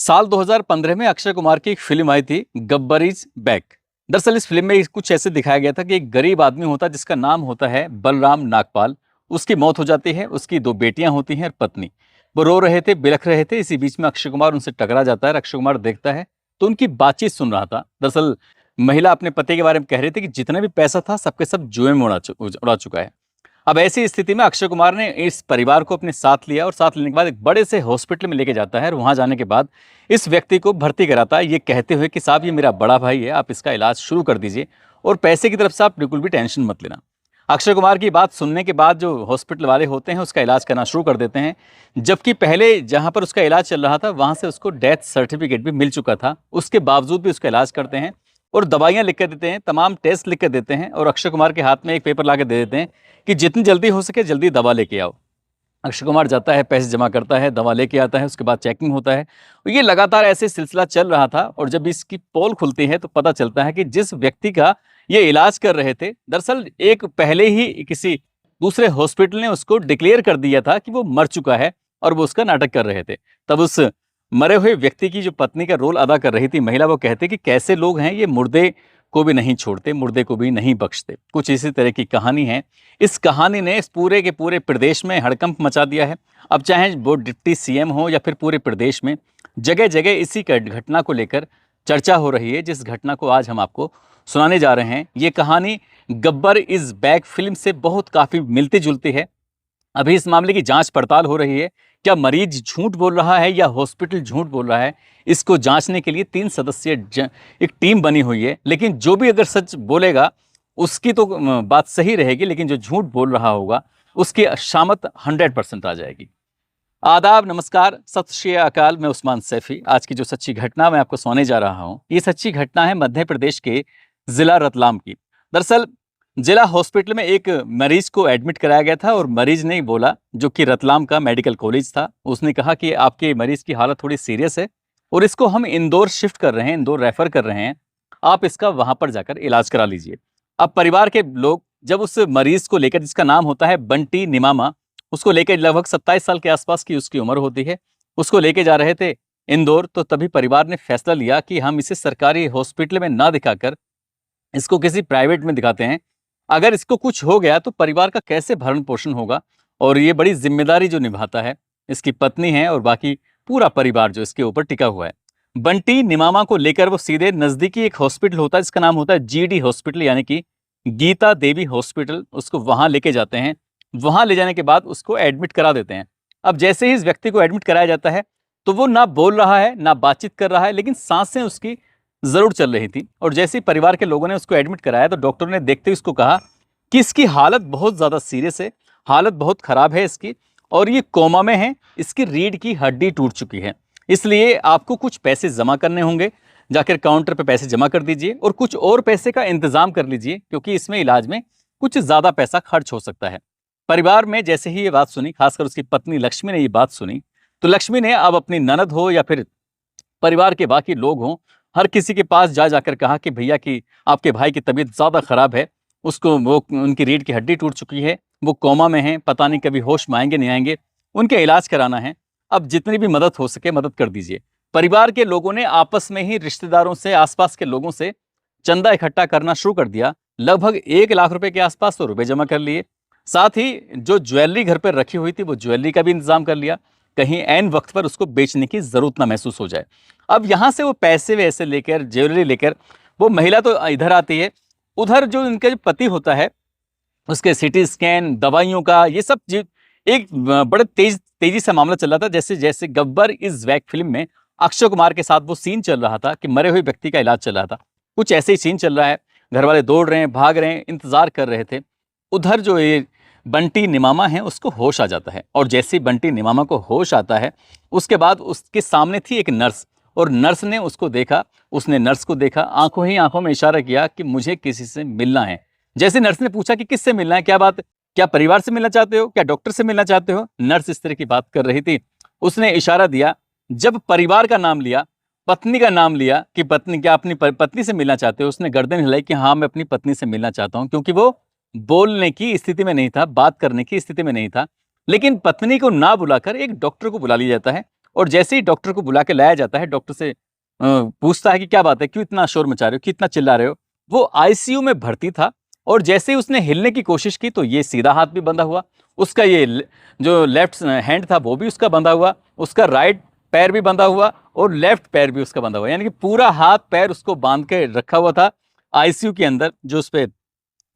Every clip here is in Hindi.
साल 2015 में अक्षय कुमार की एक फिल्म आई थी गब्बर इज बैक। दरअसल इस फिल्म में कुछ ऐसे दिखाया गया था कि एक गरीब आदमी होता है जिसका नाम होता है बलराम नागपाल। उसकी मौत हो जाती है, उसकी दो बेटियां होती हैं और पत्नी। वो रो रहे थे, बिलख रहे थे। इसी बीच में अक्षय कुमार उनसे टकरा जाता है। अक्षय कुमार देखता है तो उनकी बातचीत सुन रहा था। दरअसल महिला अपने पति के बारे में कह रही थी कि जितना भी पैसा था सबके सब जुए में उड़ा चुका है। अब ऐसी स्थिति में अक्षय कुमार ने इस परिवार को अपने साथ लिया और साथ लेने के बाद एक बड़े से हॉस्पिटल में लेके जाता है और वहां जाने के बाद इस व्यक्ति को भर्ती कराता है, ये कहते हुए कि साहब ये मेरा बड़ा भाई है, आप इसका इलाज शुरू कर दीजिए और पैसे की तरफ से आप बिल्कुल भी टेंशन मत लेना। अक्षय कुमार की बात सुनने के बाद जो हॉस्पिटल वाले होते हैं उसका इलाज करना शुरू कर देते हैं। जबकि पहले जहां पर उसका इलाज चल रहा था वहां से उसको डेथ सर्टिफिकेट भी मिल चुका था, उसके बावजूद भी उसका इलाज करते हैं और दवाइयां लिख कर देते हैं, तमाम टेस्ट लिख कर देते हैं और अक्षय कुमार के हाथ में एक पेपर ला के दे देते हैं कि जितनी जल्दी हो सके जल्दी दवा लेके आओ। अक्षय कुमार जाता है, पैसे जमा करता है, दवा लेके आता है, उसके बाद चेकिंग होता है। और ये लगातार ऐसे सिलसिला चल रहा था और जब इसकी पोल खुलती है तो पता चलता है कि जिस व्यक्ति का ये इलाज कर रहे थे, दरअसल एक पहले ही किसी दूसरे हॉस्पिटल ने उसको डिक्लेयर कर दिया था कि वो मर चुका है और वो उसका नाटक कर रहे थे। तब उस मरे हुए व्यक्ति की जो पत्नी का रोल अदा कर रही थी महिला, वो कहते कि कैसे लोग हैं ये, मुर्दे को भी नहीं छोड़ते, मुर्दे को भी नहीं बख्शते। कुछ इसी तरह की कहानी है। इस कहानी ने इस पूरे के पूरे प्रदेश में हड़कंप मचा दिया है। अब चाहे वो डिप्टी सीएम हो या फिर पूरे प्रदेश में जगह जगह इसी घटना को लेकर चर्चा हो रही है, जिस घटना को आज हम आपको सुनाने जा रहे हैं। ये कहानी गब्बर इज बैक फिल्म से बहुत काफ़ी मिलती जुलती है। अभी इस मामले की जांच पड़ताल हो रही है। क्या मरीज झूठ बोल रहा है या हॉस्पिटल झूठ बोल रहा है, इसको जांचने के लिए 3 सदस्यीय एक टीम बनी हुई है। लेकिन जो भी अगर सच बोलेगा उसकी तो बात सही रहेगी, लेकिन जो झूठ बोल रहा होगा उसकी शामत 100% आ जाएगी। आदाब, नमस्कार, सत श्री अकाल। मैं उस्मान सैफी। आज की जो सच्ची घटना मैं आपको सुनाने जा रहा हूँ, ये सच्ची घटना है मध्य प्रदेश के जिला रतलाम की। दरअसल जिला हॉस्पिटल में एक मरीज को एडमिट कराया गया था और मरीज ने बोला, जो कि रतलाम का मेडिकल कॉलेज था, उसने कहा कि आपके मरीज की हालत थोड़ी सीरियस है और इसको हम इंदौर शिफ्ट कर रहे हैं, इंदौर रेफर कर रहे हैं, आप इसका वहां पर जाकर इलाज करा लीजिए। अब परिवार के लोग जब उस मरीज को लेकर, जिसका नाम होता है बंटी निमामा, उसको लेकर लगभग 27 साल के आसपास की उसकी उम्र होती है, उसको लेके जा रहे थे इंदौर, तो तभी परिवार ने फैसला लिया कि हम इसे सरकारी हॉस्पिटल में ना दिखाकर इसको किसी प्राइवेट में दिखाते हैं। अगर इसको कुछ हो गया तो परिवार का कैसे भरण पोषण होगा, और ये बड़ी जिम्मेदारी जो निभाता है इसकी पत्नी है और बाकी पूरा परिवार जो इसके ऊपर टिका हुआ है। बंटी निमामा को लेकर वो सीधे नजदीकी एक हॉस्पिटल होता है जिसका नाम होता है जीडी हॉस्पिटल, यानी कि गीता देवी हॉस्पिटल, उसको वहां लेके जाते हैं। वहां ले जाने के बाद उसको एडमिट करा देते हैं। अब जैसे ही इस व्यक्ति को एडमिट कराया जाता है तो वो ना बोल रहा है ना बातचीत कर रहा है, लेकिन सांसें उसकी जरूर चल रही थी। और जैसे ही परिवार के लोगों ने उसको एडमिट कराया तो डॉक्टर ने देखते ही उसको कहा कि इसकी हालत बहुत ज़्यादा सीरियस है, हालत बहुत ख़राब है इसकी, और ये कोमा में है, इसकी रीढ़ की हड्डी टूट चुकी है, इसलिए आपको कुछ पैसे जमा करने होंगे, जाकर काउंटर पे पैसे जमा कर दीजिए और कुछ और पैसे का इंतजाम कर लीजिए, क्योंकि इसमें इलाज में कुछ ज़्यादा पैसा खर्च हो सकता है। परिवार में जैसे ही ये बात सुनी, खासकर उसकी पत्नी लक्ष्मी ने ये बात सुनी, तो लक्ष्मी ने अब अपनी ननद हो या फिर परिवार के बाकी लोग हों, हर किसी के पास जा जाकर कहा कि भैया की आपके भाई की तबीयत ज़्यादा ख़राब है, उसको वो उनकी रीढ़ की हड्डी टूट चुकी है, वो कोमा में हैं, पता नहीं कभी होश में आएंगे नहीं आएंगे, उनके इलाज कराना है, अब जितनी भी मदद हो सके मदद कर दीजिए। परिवार के लोगों ने आपस में ही रिश्तेदारों से, आसपास के लोगों से चंदा इकट्ठा करना शुरू कर दिया। लगभग 1 लाख रुपए के आसपास तो रुपए जमा कर लिए। साथ ही जो ज्वेलरी घर पर रखी हुई थी वो ज्वेलरी का भी इंतजाम कर लिया, कहीं ऐन वक्त पर उसको बेचने की जरूरत ना महसूस हो जाए। अब यहाँ से वो पैसे वैसे लेकर, ज्वेलरी लेकर, वो महिला तो इधर आती है, उधर जो इनका जो पति होता है उसके सिटी स्कैन, दवाइयों का, ये सब एक बड़े तेजी से मामला चल रहा था। जैसे जैसे गब्बर इज बैक फिल्म में अक्षय कुमार के साथ वो सीन चल रहा था कि मरे हुए व्यक्ति का इलाज चल रहा था, कुछ ऐसे ही सीन चल रहा है। घर वाले दौड़ रहे हैं, भाग रहे हैं, इंतजार कर रहे थे। उधर जो ये बंटी निमामा है उसको होश आ जाता है, और जैसे ही बंटी निमामा को होश आता है उसके बाद उसके सामने थी एक नर्स, और नर्स ने उसको देखा, उसने नर्स को देखा, आंखों ही आंखों में इशारा किया कि मुझे किसी से मिलना है। जैसे नर्स ने पूछा कि किससे मिलना है, क्या बात, क्या परिवार से मिलना चाहते हो, क्या डॉक्टर से मिलना चाहते हो, नर्स इस तरह की बात कर रही थी। उसने इशारा दिया, जब परिवार का नाम लिया, पत्नी का नाम लिया कि पत्नी, क्या अपनी पत्नी से मिलना चाहते हो, उसने गर्दन हिलाई कि हाँ मैं अपनी पत्नी से मिलना चाहता हूँ, क्योंकि वो बोलने की स्थिति में नहीं था, बात करने की स्थिति में नहीं था। लेकिन पत्नी को ना बुलाकर एक डॉक्टर को बुला लिया जाता है और जैसे ही डॉक्टर को बुला के लाया जाता है, डॉक्टर से पूछता है कि क्या बात है, क्यों इतना शोर मचा रहे हो, क्यों इतना चिल्ला रहे हो। वो आईसीयू में भर्ती था और जैसे ही उसने हिलने की कोशिश की तो ये सीधा हाथ भी बंधा हुआ, उसका ये जो लेफ्ट हैंड था वो भी उसका बंधा हुआ, उसका राइट पैर भी बंधा हुआ और लेफ्ट पैर भी उसका बंधा हुआ, यानी कि पूरा हाथ पैर उसको बांध के रखा हुआ था आईसीयू के अंदर। जो उस पे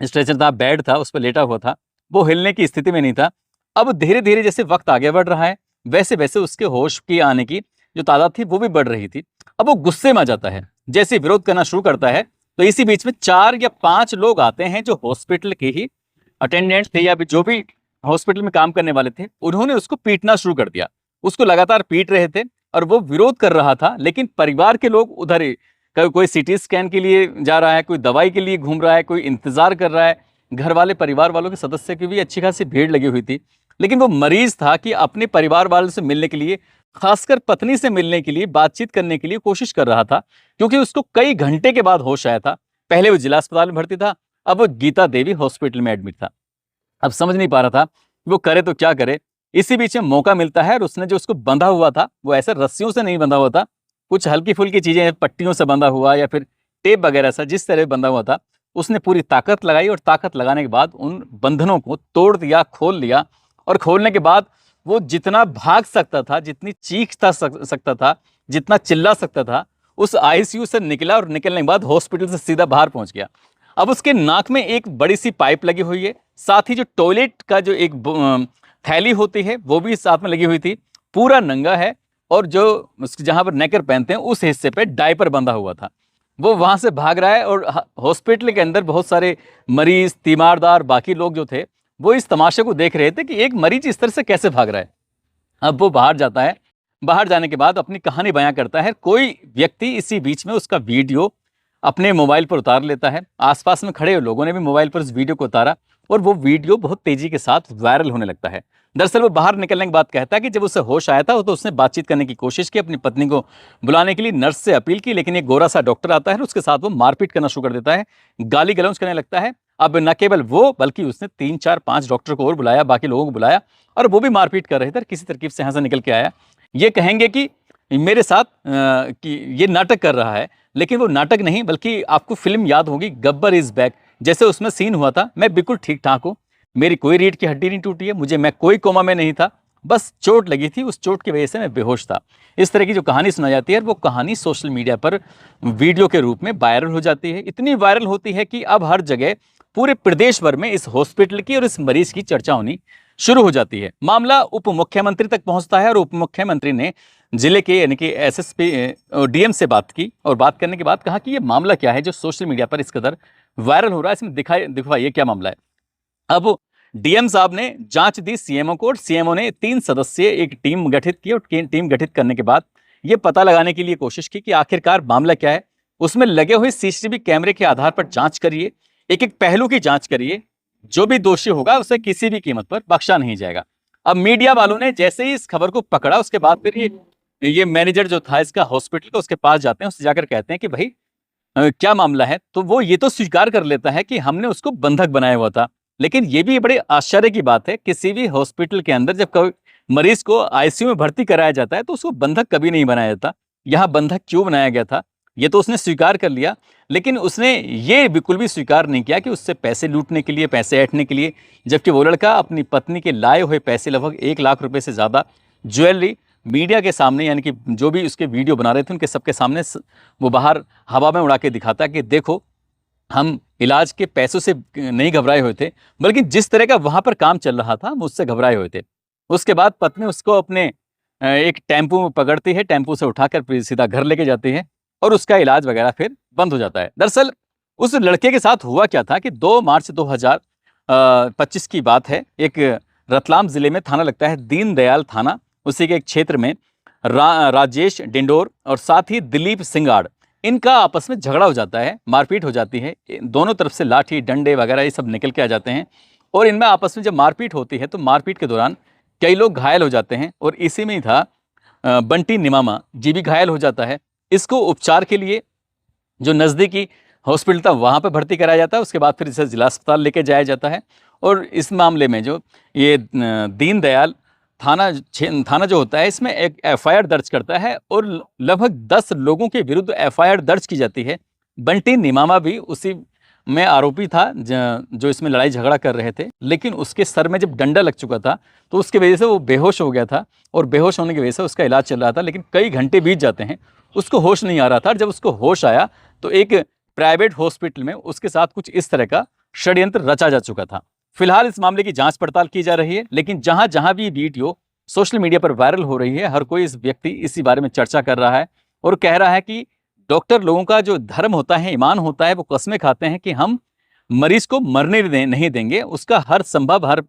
स्ट्रेचर था, बेड था, उस पर लेटा हुआ था, वो हिलने की स्थिति में नहीं था। अब धीरे धीरे जैसे वक्त आगे बढ़ रहा है, वैसे वैसे उसके होश की आने की जो तादाद थी वो भी बढ़ रही थी। अब वो गुस्से में आ जाता है, जैसे विरोध करना शुरू करता है तो इसी बीच में 4 या 5 लोग आते हैं जो हॉस्पिटल के ही अटेंडेंट थे या जो भी हॉस्पिटल में काम करने वाले थे। उन्होंने उसको पीटना शुरू कर दिया, उसको लगातार पीट रहे थे और वो विरोध कर रहा था। लेकिन परिवार के लोग उधर ही, कोई सीटी स्कैन के लिए जा रहा है, कोई दवाई के लिए घूम रहा है, कोई इंतजार कर रहा है। घर वाले, परिवार वालों के सदस्य की भी अच्छी खासी भीड़ लगी हुई थी। लेकिन वो मरीज था कि अपने परिवार वालों से मिलने के लिए, खासकर पत्नी से मिलने के लिए, बातचीत करने के लिए कोशिश कर रहा था, क्योंकि उसको कई घंटे के बाद होश आया था। पहले वो जिला अस्पताल में भर्ती था, अब वो गीता देवी हॉस्पिटल में एडमिट था। अब समझ नहीं पा रहा था कि वो करे तो क्या करे। इसी बीच में मौका मिलता है और उसने जो उसको बंधा हुआ था वो ऐसे रस्सियों से नहीं बंधा हुआ था, कुछ हल्की फुल्की चीजें, पट्टियों से बंधा हुआ या फिर टेप वगैरह सा, जिस तरह बंधा हुआ था, उसने पूरी ताकत लगाई और ताकत लगाने के बाद उन बंधनों को तोड़ दिया, खोल लिया। और खोलने के बाद वो जितना भाग सकता था, जितनी सकता था, जितना चिल्ला सकता था, उस आईसीयू से निकला और निकलने के बाद हॉस्पिटल से सीधा बाहर पहुंच गया। अब उसके नाक में एक बड़ी सी पाइप लगी हुई है, साथ ही जो टॉयलेट का जो एक थैली होती है वो भी साथ में लगी हुई थी। पूरा नंगा है और जो जहां पर नेकर पहनते हैं उस हिस्से पे डायपर बंधा हुआ था। वो वहां से भाग रहा है और हॉस्पिटल के अंदर बहुत सारे मरीज, तीमारदार, बाकी लोग जो थे वो इस तमाशे को देख रहे थे कि एक मरीज इस तरह से कैसे भाग रहा है। अब वो बाहर जाता है, बाहर जाने के बाद अपनी कहानी बयां करता है। कोई व्यक्ति इसी बीच में उसका वीडियो अपने मोबाइल पर उतार लेता है। आसपास में खड़े लोगों ने भी मोबाइल पर उस वीडियो को उतारा और वो वीडियो बहुत तेजी के साथ वायरल होने लगता है। दरअसल वो बाहर निकलने के बाद कहता है कि जब उसे होश आया था तो उसने बातचीत करने की कोशिश की, अपनी पत्नी को बुलाने के लिए नर्स से अपील की, लेकिन एक गोरा सा डॉक्टर आता है और उसके साथ वो मारपीट करना शुरू कर देता है, गाली गलौज करने लगता है। अब न केवल वो, बल्कि उसने 3 4 5 डॉक्टर को और बुलाया, बाकी लोगों को बुलाया और वो भी मारपीट कर रहे थे। किसी तरकीब से यहाँ से निकल के आया। ये कहेंगे कि मेरे साथ कि ये नाटक कर रहा है, लेकिन वो नाटक नहीं, बल्कि आपको फिल्म याद होगी गब्बर इज बैक, जैसे उसमें सीन हुआ था, मैं बिल्कुल ठीक ठाक हूँ, मेरी कोई रीढ़ की हड्डी नहीं टूटी है, मैं कोई कोमा में नहीं था, बस चोट लगी थी, उस चोट की वजह से मैं बेहोश था। इस तरह की जो कहानी सुनाई जाती है, वो कहानी सोशल मीडिया पर वीडियो के रूप में वायरल हो जाती है। इतनी वायरल होती है कि अब हर जगह पूरे प्रदेश भर में इस हॉस्पिटल की और इस मरीज की चर्चा होनी शुरू हो जाती है। मामला उप मुख्यमंत्री तक पहुंचता है और उप मुख्यमंत्री ने जिले के यानी कि एसएसपी डीएम से बात की और बात करने के बाद कहा कि ये मामला क्या है जो सोशल मीडिया पर इस कदर वायरल हो रहा है, इसमें दिखवाइए क्या मामला है। अब डीएम साहब ने जांच दी सीएमओ को और सीएमओ ने 3 सदस्यीय एक टीम गठित की और टीम गठित करने के बाद ये पता लगाने के लिए कोशिश की कि आखिरकार मामला क्या है। उसमें लगे हुए सीसीटीवी कैमरे के आधार पर जांच करिए, एक एक पहलू की जांच करिए, जो भी दोषी होगा उसे किसी भी कीमत पर बख्शा नहीं जाएगा। अब मीडिया वालों ने जैसे ही इस खबर को पकड़ा, उसके बाद फिर ये मैनेजर जो था इसका हॉस्पिटल का, उसके पास जाते हैं, उससे जाकर कहते हैं कि भाई क्या मामला है। तो वो ये तो स्वीकार कर लेता है कि हमने उसको बंधक बनाया हुआ था। लेकिन ये भी बड़े आश्चर्य की बात है, किसी भी हॉस्पिटल के अंदर जब कोई मरीज को आईसीयू में भर्ती कराया जाता है तो उसको बंधक कभी नहीं बनाया जाता। यहाँ बंधक क्यों बनाया गया था ये तो उसने स्वीकार कर लिया, लेकिन उसने ये बिल्कुल भी स्वीकार नहीं किया कि उससे पैसे लूटने के लिए, पैसे ऐंठने के लिए, जबकि वो लड़का अपनी पत्नी के लाए हुए पैसे, लगभग 1 लाख रुपए से ज़्यादा ज्वेलरी, मीडिया के सामने, यानी कि जो भी उसके वीडियो बना रहे थे उनके सबके सामने वो बाहर हवा में उड़ा के दिखाता कि देखो, हम इलाज के पैसों से नहीं घबराए हुए थे, बल्कि जिस तरह का वहाँ पर काम चल रहा था हम उससे घबराए हुए थे। उसके बाद पत्नी उसको अपने एक टेम्पो में पकड़ती है, टेम्पो से उठाकर फिर सीधा घर लेके जाती है और उसका इलाज वगैरह फिर बंद हो जाता है। दरअसल उस लड़के के साथ हुआ क्या था कि 2 मार्च 2025 की बात है। एक रतलाम जिले में थाना लगता है दीनदयाल थाना, उसी के एक क्षेत्र में राजेश डिंडोर और साथ ही दिलीप सिंगाड़, इनका आपस में झगड़ा हो जाता है, मारपीट हो जाती है। दोनों तरफ से लाठी, डंडे वगैरह ये सब निकल के आ जाते हैं और इनमें आपस में जब मारपीट होती है तो मारपीट के दौरान कई लोग घायल हो जाते हैं और इसी में ही था बंटी निमामा, जी भी घायल हो जाता है। इसको उपचार के लिए जो नज़दीकी हॉस्पिटल था वहाँ पे भर्ती कराया जाता है। उसके बाद फिर इसे जिला अस्पताल लेके जाया जाता है और इस मामले में जो ये दीनदयाल थाना जो होता है इसमें एक एफआईआर दर्ज करता है और लगभग 10 लोगों के विरुद्ध एफआईआर दर्ज की जाती है। बंटी निमामा भी उसी में आरोपी था जो इसमें लड़ाई झगड़ा कर रहे थे, लेकिन उसके सर में जब डंडा लग चुका था तो उसकी वजह से वो बेहोश हो गया था और बेहोश होने की वजह से उसका इलाज चल रहा था, लेकिन कई घंटे बीत जाते हैं, उसको होश नहीं आ रहा था। जब उसको होश आया तो एक प्राइवेट हॉस्पिटल में उसके साथ कुछ इस तरह का षड्यंत्र रचा जा चुका था। फिलहाल इस मामले की जांच पड़ताल की जा रही है, लेकिन जहां जहां भी वीडियो सोशल मीडिया पर वायरल हो रही है, हर कोई इस व्यक्ति इसी बारे में चर्चा कर रहा है और कह रहा है कि डॉक्टर लोगों का जो धर्म होता है, ईमान होता है, वो कस्में खाते हैं कि हम मरीज को मरने नहीं देंगे, उसका हर संभव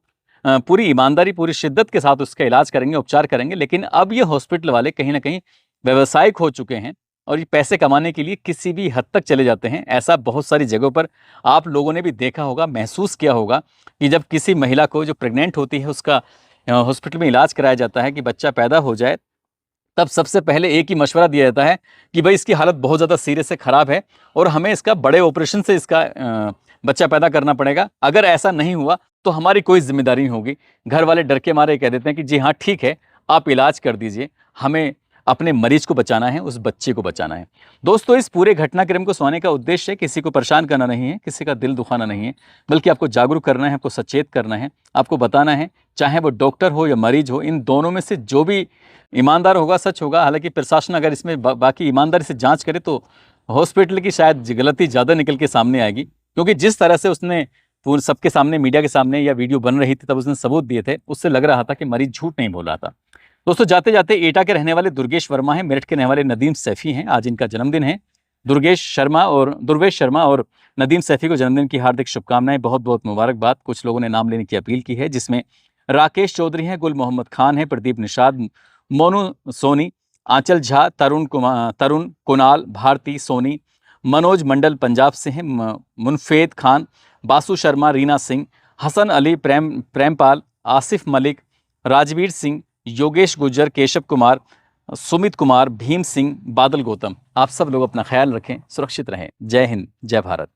पूरी ईमानदारी, पूरी शिद्दत के साथ उसका इलाज करेंगे, उपचार करेंगे। लेकिन अब ये हॉस्पिटल वाले कहीं ना कहीं व्यवसायिक हो चुके हैं और ये पैसे कमाने के लिए किसी भी हद तक चले जाते हैं। ऐसा बहुत सारी जगहों पर आप लोगों ने भी देखा होगा, महसूस किया होगा कि जब किसी महिला को जो प्रेग्नेंट होती है उसका हॉस्पिटल में इलाज कराया जाता है कि बच्चा पैदा हो जाए, तब सबसे पहले एक ही मशवरा दिया जाता है कि भाई इसकी हालत बहुत ज़्यादा सीरियस है, ख़राब है और हमें इसका बड़े ऑपरेशन से इसका बच्चा पैदा करना पड़ेगा। अगर ऐसा नहीं हुआ तो हमारी कोई जिम्मेदारी नहीं होगी। घर वाले डर के मारे कह देते हैं कि जी हाँ ठीक है, आप इलाज कर दीजिए, हमें अपने मरीज को बचाना है, उस बच्चे को बचाना है। दोस्तों, इस पूरे घटनाक्रम को सुनाने का उद्देश्य किसी को परेशान करना नहीं है, किसी का दिल दुखाना नहीं है, बल्कि आपको जागरूक करना है, आपको सचेत करना है, आपको बताना है, चाहे वो डॉक्टर हो या मरीज हो, इन दोनों में से जो भी ईमानदार होगा सच होगा। हालांकि प्रशासन अगर इसमें बाकी ईमानदारी से जांच करे तो हॉस्पिटल की शायद गलती ज़्यादा निकल के सामने आएगी, क्योंकि जिस तरह से उसने पूर्ण सबके सामने, मीडिया के सामने या वीडियो बन रही थी तब उसने सबूत दिए थे, उससे लग रहा था कि मरीज झूठ नहीं बोल रहा था। दोस्तों, जाते जाते एटा के रहने वाले दुर्गेश वर्मा हैं, मेरठ के रहने वाले नदीम सैफी हैं, आज इनका जन्मदिन है। दुर्वेश शर्मा और नदीम सैफी को जन्मदिन की हार्दिक शुभकामनाएं, बहुत बहुत मुबारकबाद। कुछ लोगों ने नाम लेने की अपील की है, जिसमें राकेश चौधरी हैं, गुल मोहम्मद खान है, प्रदीप निषाद, मोनू सोनी, आंचल झा, तरुण कुणाल, भारती सोनी, मनोज मंडल पंजाब से हैं, मुनफेद खान, बासु शर्मा, रीना सिंह, हसन अली, प्रेमपाल, आसिफ मलिक, राजवीर सिंह, योगेश गुज्जर, केशव कुमार, सुमित कुमार, भीम सिंह, बादल गौतम। आप सब लोग अपना ख्याल रखें, सुरक्षित रहें। जय हिंद, जय भारत।